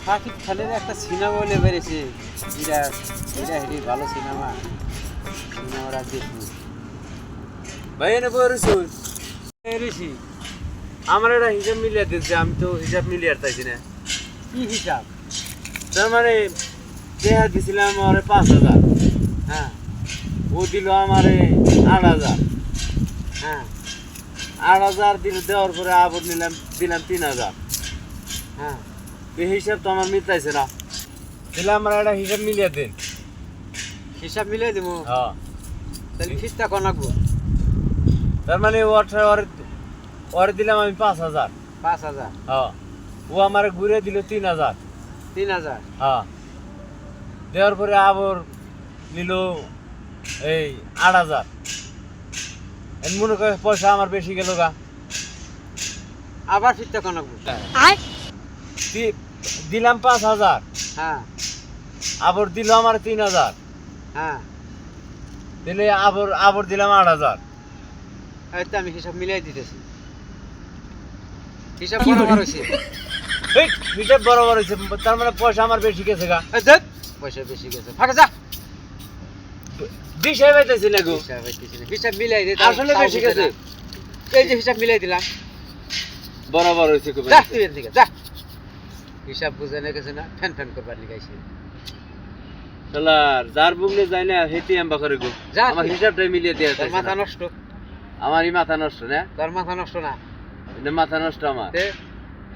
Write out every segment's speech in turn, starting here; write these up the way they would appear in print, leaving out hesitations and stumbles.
সাকিব খানের একটা সিনেমা বলে বেরিয়েছে, এটা এটা হেঁটে ভালো সিনেমাটা দেখবো। ভাই এনে বলছুন ঋষি আমার একটা হিসাব মিলিয়ে দিচ্ছে, আমি তো হিসাব মিলিয়ে চাইছি না। কি হিসাব? তার মানে দেহা দিছিলাম আমারে 5,000, হ্যাঁ ও দিল আমারে 8,000, হ্যাঁ 8,000 দিল, দেওয়ার পরে আবার দিলাম 3,000। হ্যাঁ এই হিসাব তো আমার মিলতেছে না, তাহলে আমার একটা হিসাব মিলিয়ে দিন। হিসাব মিলিয়ে দেবো। হ্যাঁ, তাহলে ফিসটা কন রাখবো? তার মানে ওরে দিলাম আমি 5,000। 5,000। হ্যাঁ, ও আমার ঘুরে দিল 3,000। 3,000। হ্যাঁ, দেওয়ার পরে আবার নিল এই 8,000। মনে করে পয়সা আমার বেশি গেল গা। আবার ফিসটা কন রাখবো? দিলাম 5,000, হ্যাঁ আবার দিল আমার 3,000, হ্যাঁ দিলে আবার দিলাম 8,000। এই তো আমি হিসাব মিলিয়ে দিতেছি। হিসাব বরাবর হয়েছে। এই হিসাব বরাবর হয়েছে, তার মানে পয়সা আমার বেশি গেছে গা। এই দেখ, পয়সা বেশি গেছে, ফাঁকা যা। দিশাই পাইতেছি না গো। হিসাব হইতেছে না। হিসাব মিলাই দে, আসলে বেশি গেছে। এই যে হিসাব মিলাই দিলাম। বরাবর হয়েছে খুব। যা তুই এর দিকে যা। হিসাব বুঝে না গেছে না, ফ্যান ফ্যান করবার লিগাইছি। শালার যার বুগলে যায় না হেতি আম্বা করে গো। যা আমার তুই। হিসাবটাই মিলিয়ে দিয়ে তোর মাথা নষ্ট। আমারই মাথা নষ্ট না, তোর মাথা নষ্ট না। এটা মাথা নষ্ট আমার। তে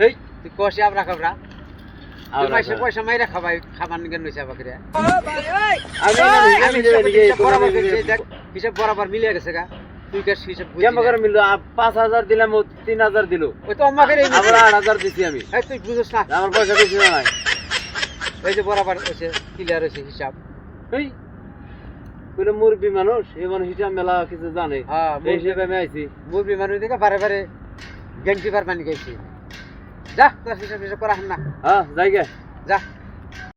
হেই তুই কষি আবরা খাবরা। তুই আবরা মাইসে খাবরা। পয়সা মাইরা খাবাই, খাবার নিগে নইছে আবাকে রে। আমি আমি হিসাব বরাবর দেখছি, দেখ হিসাব বরাবর মিলিয়ে গেছে গা। তুই কার হিসাব বুঝি কেমন না। করে মিললো? 5,000 দিলাম, ও 3,000 দিল, ওই তো আমাকে রে। আবার 8,000 দিছি আমি। এই তুই বুঝছ না। আমার পয়সা বেশি না নাই। এই যে বরাবর হইছে, ক্লিয়ার হইছে হিসাব। হেই কইলে মুরব্বী মানুষ, এমন হিসাব মেলা কিছু জানে। হ্যাঁ, এই হিসেবে আমি আইছি। মুরবি মানুষ দেখে বারে বারে গ্যাংটি পার পানি খাইছি। যা তোর হিসাব করা না। হ্যাঁ, যাই গে। যা।